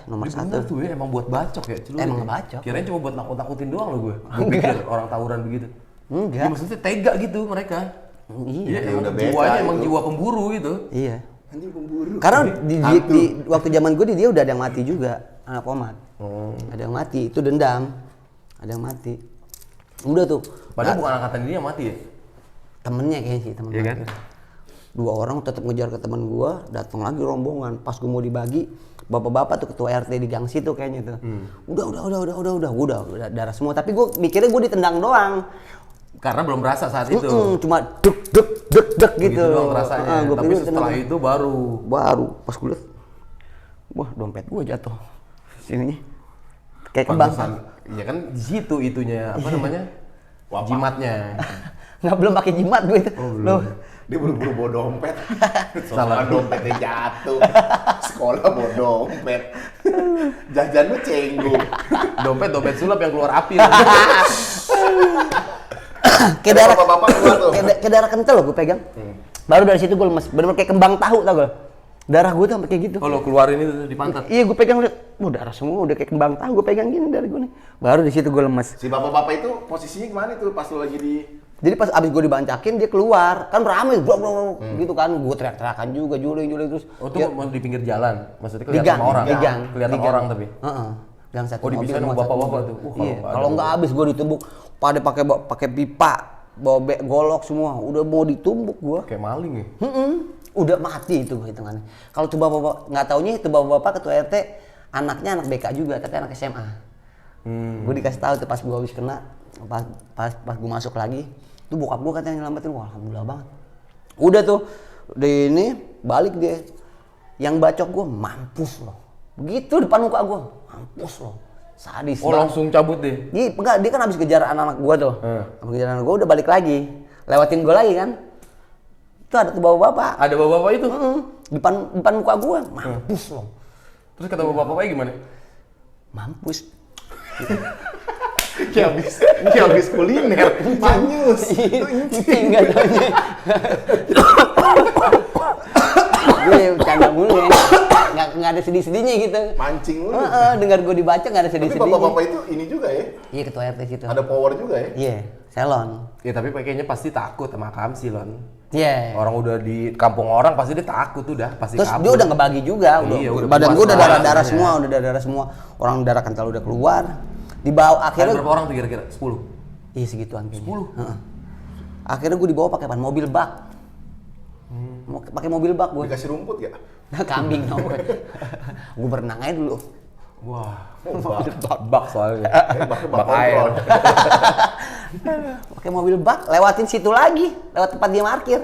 Nomor Dia 1. bener tuh ya, emang buat bacok ya celurit. Emang ya? ngebacok. Kirain cuma buat nakut-nakutin doang lo gue. Gue pikir orang tawuran begitu. Enggak. Ya, maksudnya tega gitu mereka. Iya. Iya, Ya emang udah beda jiwanya itu. emang jiwa pemburu gitu. Iya. Anjing pemburu. Karena di waktu zaman gue dia udah ada yang mati juga, anak pomat. Ada yang mati, itu dendam. Ada yang mati. Udah tuh. Padahal bukan angkatan dia yang mati ya? Temennya kayaknya sih, temen Iya kan? terakhir. 2 orang tetap ngejar ke teman gua, datang lagi rombongan. Pas gua mau dibagi, bapak-bapak tuh ketua RT di gang situ kayaknya tuh. Udah darah semua. Tapi gua mikirnya gua ditendang doang. Karena belum berasa saat itu. Cuma dek gitu. Gitu doang rasanya. Gua Tapi pikir setelah ditendang. itu baru pas gua liat, wah dompet gua jatuh sini kayak kembang. pantesan. Iya kan di situ itunya apa namanya? Wapak. Jimatnya. Nggak belum pakai jimat gue itu. Loh, Dia buru-buru bawa dompet. Salah. Salah dompetnya jatuh. Sekolah bawa dompet. Jajan lu cenggung. Dompet sulap yang keluar api. kayak darah bapak-bapak keluar tuh. kayak darah kental loh gue pegang. Baru dari situ gue lemes, bener-bener kayak kembang tahu tau gak? Darah gue tuh sampai kayak gitu. Kalau keluarin itu di pantat. Iya gue pegang liat, darah semua udah kayak kembang tahu, gue pegang gini dari gue nih. Baru di situ gue lemes. Si bapak-bapak itu posisinya gimana tuh pas lu lagi di Jadi pas abis gue dibancakin dia keluar, kan ramai gitu kan, gue teriak-teriakan juga, juling terus. Oh itu mau di pinggir jalan, maksudnya di kelihatan gang, sama orang. di gang, Kelihatan di gang. orang tapi. Gang satu Oh, dipisahin sama mobil, bapak-bapak satu tuh. mobil. Iya, Kalau kalau nggak abis gue ditumbuk, pada pakai pipa, bawa golok semua, udah mau ditumbuk gue. Kayak maling ya. Udah mati itu hitungannya. Kalau tuh bapak-bapak nggak taunya itu bapak-bapak ketua RT anaknya anak BK juga tapi anak SMA. Gue dikasih tahu tuh pas gue habis kena, pas gue masuk lagi, tuh bokap gue katanya nyelamatin. Wah alhamdulillah banget. Udah tuh di ini balik dia, yang bacok gue mampus loh. Begitu depan muka gue, mampus loh. Sadis. Oh langsung cabut deh. Enggak, dia kan habis kejar anak-anak gue tuh. Habis kejar anak gue udah balik lagi, lewatin gue lagi kan. Itu ada tuh bapak-bapak. Ada bapak-bapak itu? Depan muka gue, mampus loh. Terus kata bapak-bapaknya gimana? Mampus. kayak habis kuliner. Manyus. Enggak taunya. Gue bercanda mulu ya. Nggak ada sedih-sedihnya gitu. Mancing lu. Dengar gue dibaca nggak ada Tapi sedih-sedihnya. bapak-bapak itu ini juga ya. Iya ketua RT situ. Ada power juga ya. Iya, salon. Ya tapi kayaknya pasti takut sama Kamsi Lon. Iya. Orang udah di kampung orang pasti dia takut udah, pasti Terus kabur. dia udah ngebagi juga, Iya, udah badan gue udah puas darah-darah lah, semua, udah darah semua. Orang darah kental udah keluar. Dibawa Ada akhirnya. berapa orang tuh kira-kira? 10? Iya segituan kayaknya. 10? Heeh. Akhirnya gue dibawa pakai apaan? Mobil bak. Mau pakai mobil bak gue. Dikasih rumput gak? Nah, kambing dong gue. Gue berenang aja dulu. Wah, Oh, bak. bak soalnya. Bak Bak air. Pakai mobil bak, lewatin situ lagi, lewat tempat dia parkir.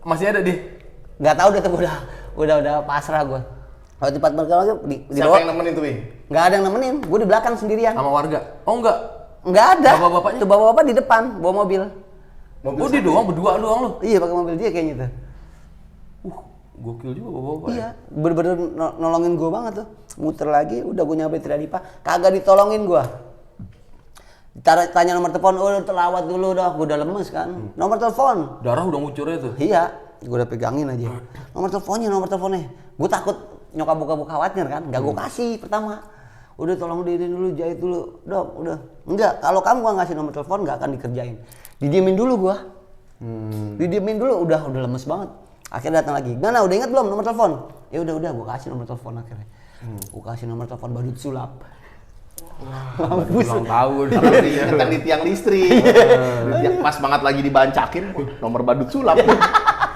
Masih ada dia? Nggak tahu deh tuh, udah pasrah gue. Lewat tempat parkir lagi di Siapa bawah. yang nemenin tuh, Bing? Nggak ada yang nemenin, gue di belakang sendirian. Sama warga? Oh enggak? Nggak ada. Bapak-bapaknya? Tuh bapak-bapak di depan, bawa mobil. Mobil Oh dia doang, berdua doang lu? Iya pakai mobil dia kayaknya tuh. Gokil juga bapak-bapak. Iya, bener-bener nolongin gue banget tuh. Muter lagi, udah gue nyampe Triadipa, kagak ditolongin gue. Tanya nomor telepon, oh terlawat dulu dah, gue udah lemes kan. Nomor telepon. Darah udah ngucurnya tuh. Iya, gue udah pegangin aja. Nomor teleponnya. Gue takut nyokap buka-buka khawatir kan, gak gue kasih pertama. Udah tolong diri dulu, jahit dulu, dok, udah. Enggak, kalau kamu gak ngasih nomor telepon gak akan dikerjain. Didiemin dulu gue. Didiemin dulu, udah lemes banget. Akhirnya datang lagi, Nana udah ingat belum nomor telepon? Ya udah, gue kasih nomor telepon akhirnya. Gue kasih nomor telepon badut sulap. Ulang tahun. Karena di tiang listrik. Pas banget lagi dibancakin, nomor badut sulap.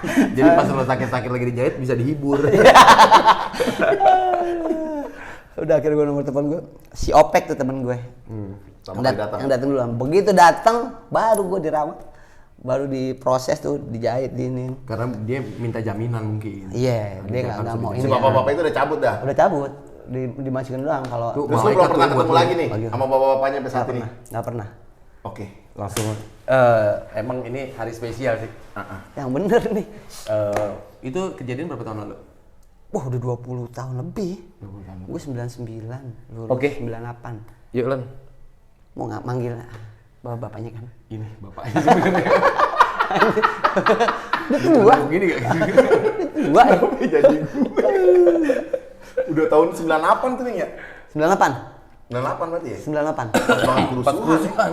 Jadi pas lo sakit-sakit lagi dijahit bisa dihibur. Udah akhirnya gue nomor telepon gue, si Opek tuh temen gue. Yang datang duluan. Begitu datang, baru gue dirawat, baru diproses tuh, dijahit diinin. Karena dia minta jaminan mungkin. Iya, dia nggak mau Si ini. bapak-bapak itu udah cabut dah. Udah cabut, dimasukin doang kalau. Tuh, Terus lu malaikat belum pernah tuh buat ketemu lu. lagi nih sama bapak-bapaknya sampai saat ini? Nggak pernah. Oke. Langsung emang ini hari spesial sih. Yang bener nih. Itu kejadian berapa tahun lalu? Wah udah 20 tahun lebih. Gue 99, lulus Oke. 98. Yuk Len. Mau nggak manggil bapaknya kan? Ini bapaknya sebenarnya. Udah tua. Gini gak? Tua ya? Jadi gue. Udah tahun 98 tuh nih ya? 98? 98 berarti ya? 98. Banget kerusuhan.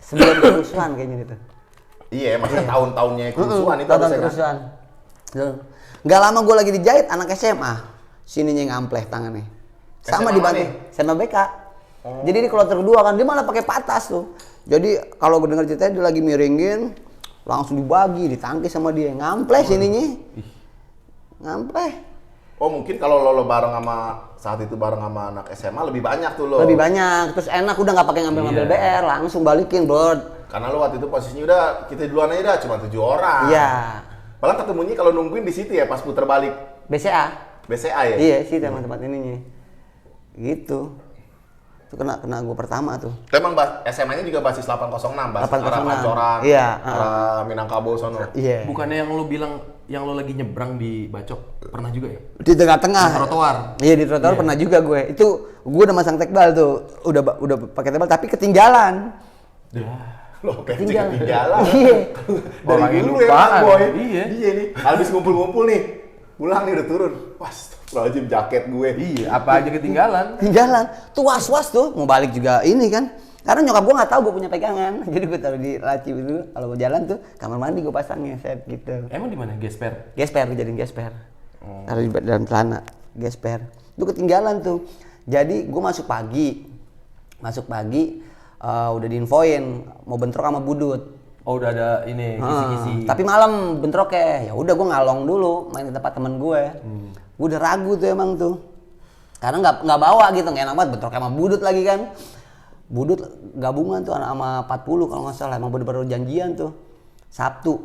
Sebelum kerusuhan kayaknya gitu. Iya, maksudnya tahun-tahunnya kerusuhan itu Tahun harusnya kan? kerusuhan. Nggak lama gue lagi dijahit anak SMA. Sininya yang ngampleh tangannya. Sama SMA dibanting. mana? SMA BK. Jadi di kloter kedua kan dia malah pakai patas tuh. Jadi kalau gue denger ceritanya dia lagi miringin, langsung dibagi, ditangkis sama dia. Ngampleh sininya. Ngampleh. Oh mungkin kalau lo bareng sama saat itu bareng sama anak SMA lebih banyak tuh lo. Lebih banyak. Terus enak udah nggak pakai ngambil-ngambil Iya. BR, langsung balikin, Bro. Karena lo waktu itu posisinya udah kita duluan aja dah, cuma 7 orang. Iya. Padahal ketemunya kalau nungguin di situ ya pas puter balik BCA. BCA ya. Iya sih tempat ininya. Gitu. Itu kena gue pertama tuh. Itu emang SMA-nya juga basis 806, basis 806. arah Pancoran, Iya, arah Minangkabau sono. Iya. Bukannya yang lu bilang yang lo lagi nyebrang di Bacok pernah juga ya? Di tengah-tengah. Di trotoar. Iya di trotoar pernah juga gue. Itu gue udah masang tekbal tuh. Udah pakai tekbal tapi ketinggalan. Loh, kayak Ketinggalan. ketinggalan. Iya. Dari Orangnya dulu lupaan. ya, boy. Iya. Iya nih. Habis ngumpul-ngumpul nih. Pulang nih udah turun. Wah, astagfirullahaladzim jaket gue. Iya, apa aja ketinggalan. Ketinggalan. Tuh was-was tuh. Mau balik juga ini kan. Karena nyokap gue nggak tahu gue punya pegangan. Jadi gue taruh di laci itu. Kalau mau jalan tuh kamar mandi gue pasangnya set gitu. Emang di mana? Gesper. Gesper, kejadian gesper. Taruh di dalam celana, gesper. Itu ketinggalan tuh. Jadi gue masuk pagi, udah diinfoin mau bentrok sama budut. Oh, udah ada ini kisi-kisi. Tapi malam bentroknya, ya udah gue ngalong dulu main ke tempat temen gue. Gue udah ragu tuh emang tuh, karena nggak bawa gitu, nggak enak banget bentrok sama budut lagi kan. Budut gabungan tuh anak sama 40 kalau nggak salah, emang bener-bener janjian tuh. Sabtu,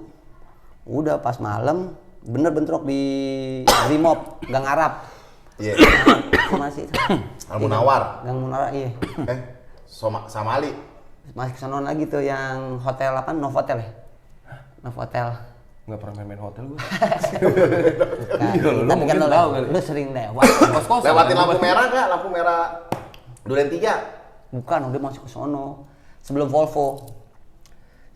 udah pas malam bener bentrok di Brimob, Gang Arab. Iya. Masih. Al Munawar. Gang Munawar, iya. Samali. Masih kesana lagi tuh yang hotel apa? Novotel ya? Novotel. Nggak pernah main hotel gue. Nah, Iya, lu tapi kan mungkin lo, tahu kali. lu sering lewat. Kos-kosan. Lewatin lampu merah nggak? Lampu merah Duren 3. Bukan, udah masuk ke sono. Sebelum Volvo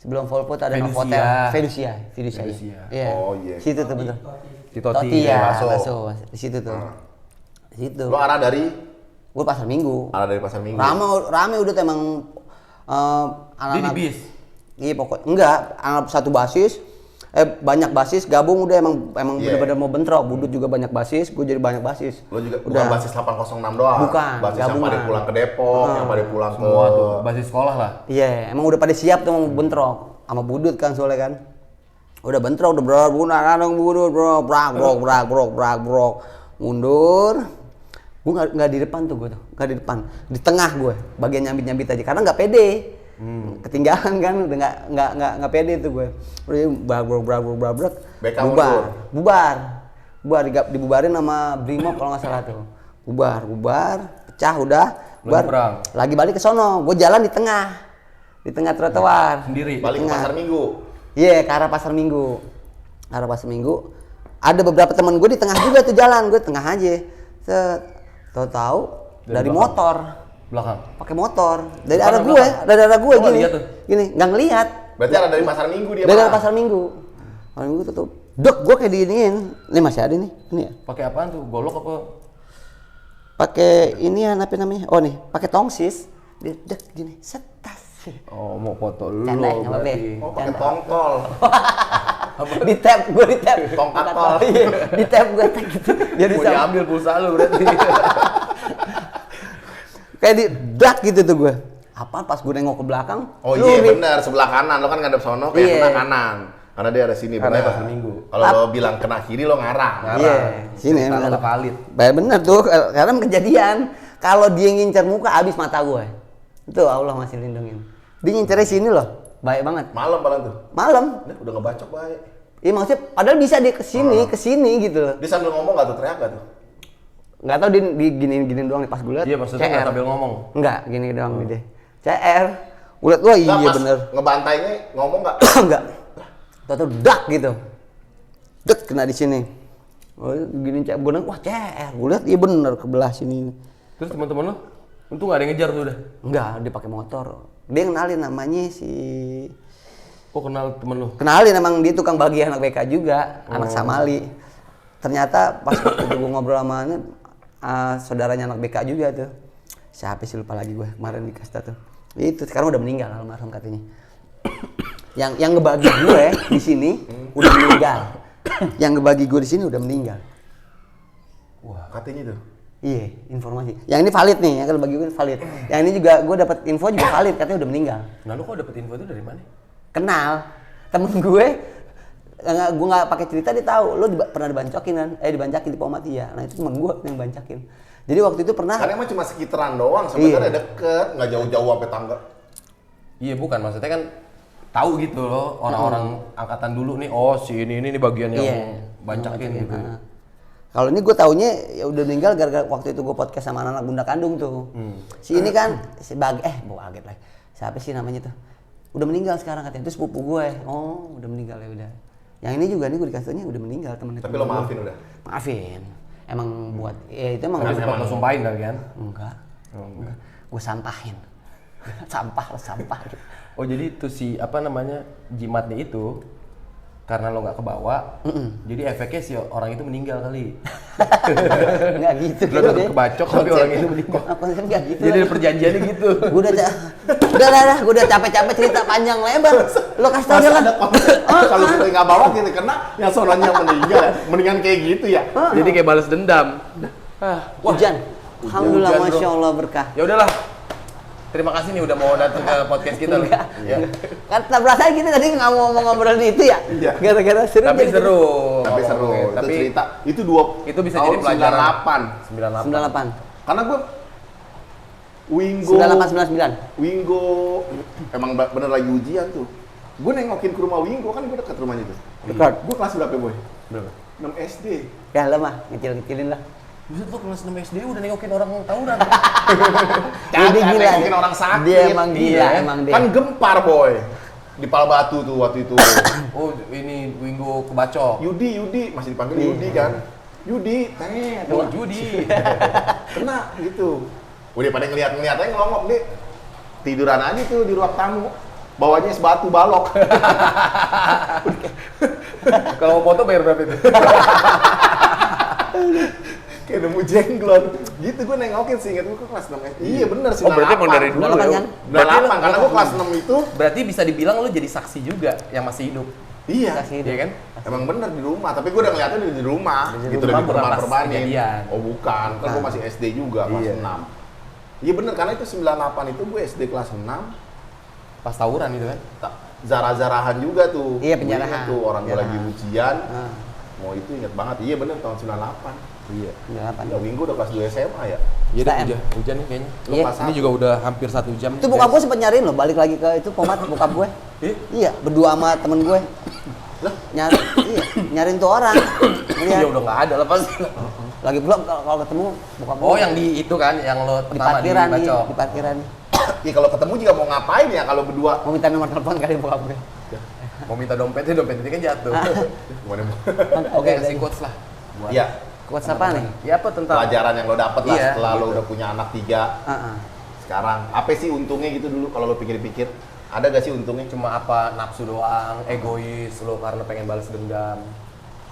tuh ada Venusia. Novotel. Venusia. Venusia. Iya. Oh, iya. Situ tuh betul. Toti ya, bakso. bakso. Di situ tuh. Di situ. Lo arah dari Gua pasar Minggu. dari Pasar Minggu. Rame udah tuh emang Dia di anak-anak. bis. Iya pokoknya enggak, anak satu basis, banyak basis gabung udah emang Iya. bener-bener mau bentrok. Budut juga banyak basis, gue jadi banyak basis. Lo juga Udah. bukan basis 806 doang. Bukan, Basis yang gabungan. pada pulang ke Depok, yang pada pulang ke Semua tuh basis sekolah lah. Iya, emang udah pada siap tuh mau bentrok sama budut kan soalnya kan. Udah bentrok, udah berbunah, kadang budut, bro, brak, brok, mundur. Gue nggak di depan tuh gue tuh, nggak di depan, di tengah gue, bagian nyambit aja, karena nggak pede. Ketinggalan kan, udah nggak pede tuh gue. Udah babrak, BK bubar, dibubarin sama Brimob kalau nggak salah tuh. Bubar, pecah udah. Bubar. Lagi balik ke sono, gue jalan di tengah trotoar. Sendiri. Balik ke pasar Minggu. Iya, ke arah pasar Minggu. Ada beberapa teman gue di tengah juga tuh jalan, gue tengah aja. Tahu-tahu dari motor. Belakang. Pakai motor. Dari arah gue gini. Gini, nggak ngelihat. Berarti ada dari pasar Minggu dia. Dari pasar Minggu. Pasar Minggu tutup. Dek, gue kayak diiniin. Ini masih ada nih. Ini ya. Pakai apaan tuh? Golok apa? Pakai ini apa namanya? Oh nih, pakai tongsis. Dia dek gini, setas. Oh, mau foto lu Canda, nggak berarti. apa-apa. Oh, pakai tongtol. Di tap, gue di tap. Tongkat tol. Iya, di tap gue tak gitu. Jadi Mau diambil pulsa lu berarti. kayak di dak gitu tuh gue. Apaan pas gue nengok ke belakang? Oh iya benar, sebelah kanan lo kan ngadep sono kayak Iya. kena kanan. Karena dia ada sini Karena benar. pasar Minggu. Kalau lo bilang kena kiri lo ngarang. Iya, sini Cerita bener. lo valid. Bener tuh, karena kejadian. Kalau dia ngincer muka, habis mata gue. Itu Allah masih lindungin. Dia ngincernya sini loh, baik banget. Malam paling tuh. Malam. Nah, udah ngebacok baik. Iya maksudnya, padahal bisa dia kesini gitu loh. Dia sambil ngomong gak tuh teriak gak tuh? Nggak tahu dia giniin doang nih pas gue liat. Iya, maksudnya nggak sambil ngomong. Enggak, gini doang dia. CR. Udah wah iya Nggak, pas bener. ngebantainya ngomong gak? Enggak. Tahu dak gitu. Dek kena di sini. Oh, gini CR. Gue nang wah CR. Gue liat iya bener kebelah sini. Terus teman-teman lo? Untung nggak ada yang ngejar tuh udah. Enggak, dia pakai motor. Dia kenalin namanya si Oh, kenal temen lo? kenalin emang dia tukang bagi anak BK juga, anak Samali. Ternyata pas waktu itu gue ngobrol sama saudaranya anak BK juga tuh. Siapa sih lupa lagi gue kemarin di Kasta tuh. Itu sekarang udah meninggal almarhum katanya. yang ngebagi gue di sini udah meninggal. Yang ngebagi gue di sini udah meninggal. Wah, katanya tuh. Iya, informasi. Yang ini valid nih, yang kalau bagi gue valid. Yang ini juga gue dapat info juga valid, katanya udah meninggal. Nah, lo kok dapet info itu dari mana? Kenal temen gue nggak pakai cerita dia tahu lo pernah dibancokin kan dibancakin di Pomatia. Nah itu temen gue yang bancakin. Jadi waktu itu pernah Karena emang cuma sekitaran doang, sebenarnya deket, nggak jauh-jauh sampai tangga. Iya, bukan, maksudnya kan tahu gitu loh orang-orang angkatan dulu nih. Oh, si ini bagian yang bancakin gitu. Nah. Kalau ini gue taunya ya udah meninggal gara-gara waktu itu gue podcast sama anak Bunda Kandung tuh. Si ini kan si Baget lah. Siapa sih namanya tuh? Udah meninggal sekarang katanya. Itu sepupu gue. Oh, udah meninggal ya udah. Yang ini juga nih gue dikasihnya udah meninggal temen. Tapi lo maafin udah? Maafin. Emang buat ya itu emang Tapi sempat lo sumpahin kali kan? enggak. Gue sampahin. sampah gitu. Oh, jadi tuh si apa namanya jimatnya itu karena lo nggak kebawa, jadi efeknya si orang itu meninggal kali. Enggak gitu. Lo tetap kebacok tapi orang itu meninggal. Konsep enggak gitu. Jadi ada perjanjiannya gitu. Gue gue udah capek-capek cerita panjang lebar. Lo kasih tau Masa lah. ada kalau kita nggak bawa gitu, karena yang sononya meninggal, mendingan kayak gitu ya. Jadi kayak balas dendam. Hujan. Alhamdulillah, Hujan, bro. masya Allah berkah. Ya udahlah. Terima kasih nih udah mau datang ke podcast kita loh. Ya. Kan perasaan kita tadi nggak mau ngobrol itu ya. Iya. Gara-gara seru. Tapi jadi- seru. Tapi seru, ngomongnya. itu Tapi cerita. Itu itu bisa jadi pelajaran. 98. 98. 98. Karena gue Wingo 9899. Wingo emang bener lagi ujian tuh. Gue nengokin ke rumah Wingo, kan gue dekat rumahnya tuh. Dekat. Gue kelas berapa boy? Berapa? 6 SD. Ya lo mah ngecil-ngecilin lah. Buset lo kelas 6 SD udah nengokin orang tawuran. Dia gila. nengokin orang sakit. Dia emang gila, Iya. emang dia. Kan gempar boy. Di Palbatu tuh waktu itu. Oh, ini Wingo kebacok. Yudi masih dipanggil Iya. Yudi kan. Yudi, Oh, judi. kena gitu. Udah pada ngeliat-ngeliat aja ngelongok deh. Tiduran aja tuh di ruang tamu. Bawanya es batu balok. Kalau mau foto bayar berapa itu? Kayak nemu jenglot. Gitu gue nengokin sih, inget gue kelas 6 SD. Iya bener sih. Oh, berarti emang dari dulu 98 ya. kan? 98, karena gue kelas 6 itu. Berarti bisa dibilang lo jadi saksi juga yang masih hidup. Iya. Kasih Iya kan? Emang bener di rumah, tapi gue udah ngeliatnya di rumah. Di Gitu rumah lebih bukan pas perban-perbanin. kejadian. Oh bukan, kan gue masih SD juga, kelas Iya. 6. Iya bener, karena itu 98 itu gue SD kelas 6. Pas tawuran itu kan? Zarah-zarahan juga tuh. Iya, Gue penjarahan. inget tuh orang gue lagi Penjarahan. ujian. Ah. Mau itu inget banget, iya bener tahun 98. Iya. 98. Ya, Winggo udah kelas 2 SMA ya. Iya udah STM. hujan nih kayaknya. Iya. Ini juga udah hampir 1 jam. Itu bokap gue sempet nyariin loh, balik lagi ke itu Pomat bokap gue. Iya, berdua sama temen gue. Nyariin tuh orang. Iya udah nggak ada lah pasti. Lagi pula kalau ketemu bokap gue. Oh yang di itu kan, yang lo di pertama di parkiran nih, Bacok. di parkiran. Ya kalau ketemu juga mau ngapain ya kalau berdua? Mau minta nomor telepon kali bokap gue. Mau minta dompetnya kan jatuh. Gimana? Oke, kasih quotes lah. Buat Iya. Quotes apa nih? Ya apa tentang Pelajaran yang lo dapet lah Iya, setelah lo gitu. udah punya anak 3. Heeh. Sekarang apa sih untungnya gitu dulu kalau lo pikir-pikir? Ada gak sih untungnya? cuma apa nafsu doang, egois lo karena pengen balas dendam.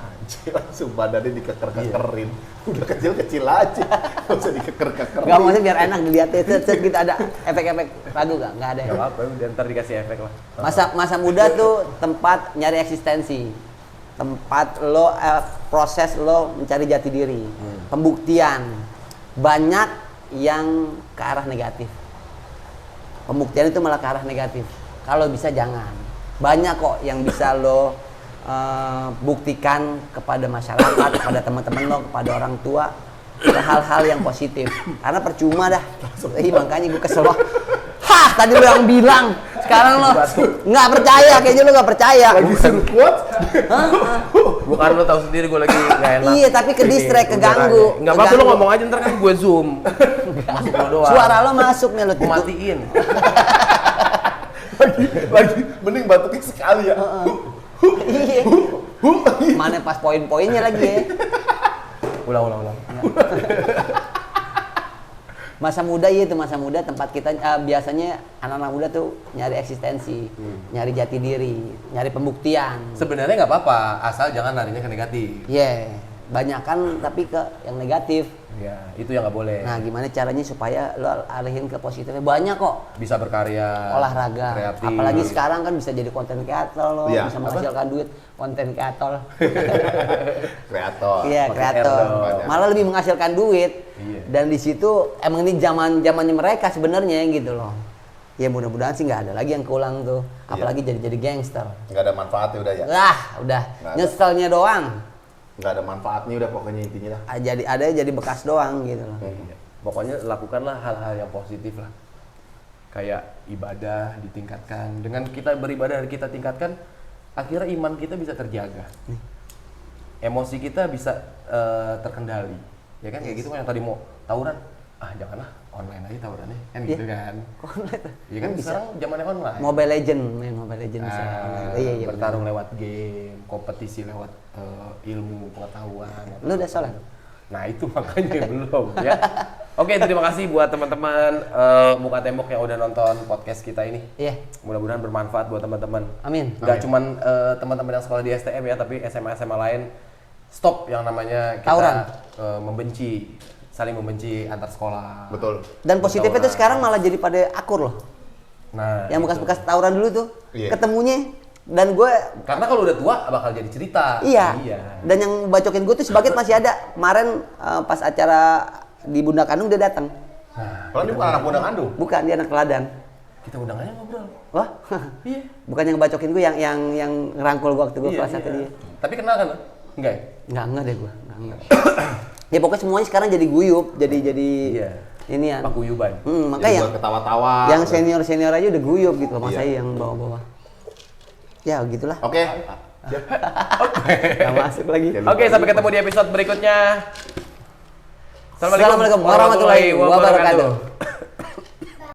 Anjir, langsung badannya dikeker-kekerin. Udah kecil-kecil aja. Gak usah dikeker-kekerin. Gak maksudnya biar enak dilihatnya, set gitu ada efek-efek ragu gak? Gak ada ya? Gak apa-apa, udah ntar dikasih efek lah. Masa muda tuh tempat nyari eksistensi, tempat lo proses lo mencari jati diri, pembuktian. Banyak yang ke arah negatif. Pembuktian itu malah ke arah negatif. Kalau bisa jangan. Banyak kok yang bisa lo buktikan kepada masyarakat, kepada teman-teman lo, kepada orang tua, hal-hal yang positif. Karena percuma dah. Makanya gue kesel loh. Hah, tadi lo yang bilang. Sekarang lo nggak percaya, kayaknya lo nggak percaya. Lagi suruh kuat. Bukan lo tahu sendiri gue lagi nggak enak. Iya, tapi ke distract, keganggu. Nggak apa-apa lo ngomong aja ntar kan gue zoom. Masuk lo doang. Suara lo masuk nih lo Gue matiin. lagi mending batuknya sekali ya. Iya. Mana pas poin-poinnya lagi ya. Ulang. Masa muda iya itu masa muda tempat kita biasanya anak-anak muda tuh nyari eksistensi, nyari jati diri, nyari pembuktian. Sebenarnya nggak apa-apa, asal jangan larinya ke negatif. Iya, banyakan tapi ke yang negatif. Ya, itu yang nggak boleh. Nah, gimana caranya supaya lo alihin ke positifnya? Banyak kok. Bisa berkarya, Olahraga. kreatif. Apalagi sekarang kan bisa jadi konten kreator lo, Iya, bisa menghasilkan duit konten kreator. Kreator. Iya, Pakai kreator. R dong. Malah lebih menghasilkan duit. Iya. Dan di situ emang ini zamannya mereka sebenarnya gitu loh. Ya mudah-mudahan sih nggak ada lagi yang keulang tuh. Apalagi jadi gangster. Nggak ada manfaatnya udah ya. Udah Nggak ada. nyeselnya doang. Nggak ada manfaatnya udah pokoknya intinya lah. Jadi bekas doang gitu loh. Iya. Pokoknya lakukanlah hal-hal yang positif lah. Kayak ibadah ditingkatkan. Dengan kita beribadah dan kita tingkatkan, akhirnya iman kita bisa terjaga. Emosi kita bisa terkendali. Ya kan kayak gitu kan yang tadi mau tawuran, janganlah online aja tawurannya. Kan Iya. gitu kan. Online. Iya kan Bisa. sekarang zamannya online. Mobile Legend, main Mobile Legend bisa. Iya, bertarung lewat game, kompetisi lewat ilmu pengetahuan. Lu udah sholat? Nah itu makanya belum ya. Oke, terima kasih buat teman-teman Muka Tembok yang udah nonton podcast kita ini. Iya. Mudah-mudahan bermanfaat buat teman-teman. Amin. Gak cuman teman-teman yang sekolah di STM ya, tapi SMA-SMA lain stop yang namanya kita Tawuran. saling membenci antar sekolah. Betul. Dan positifnya tuh sekarang malah jadi pada akur loh. Nah, Yang itu. bekas-bekas tawuran dulu tuh, Iya. ketemunya dan gue Karena kalau udah tua bakal jadi cerita. iya. Dan yang bacokin gue tuh sebagian masih ada. Kemarin pas acara di Bunda Kandung dia datang. Nah, Kalau dia bukan anak muda kandung. Bukan, dia anak teladan. kita undang aja ngobrol. Wah. Iya. Bukan yang bacokin gue yang ngerangkul gue waktu gue kelas 1 dia. Tapi kenal kan? Enggak ya? Enggak deh gue. Enggak. Ya pokoknya semuanya sekarang jadi guyup, jadi Iya. ini ya. Paguyuban. Makanya Jadi buat ketawa-tawa. yang senior aja udah guyup gitu, masa Iya. yang bawah-bawah. Ya gitulah. Oke. Nggak masuk lagi. Oke, sampai ketemu di episode berikutnya. Assalamualaikum warahmatullahi wabarakatuh.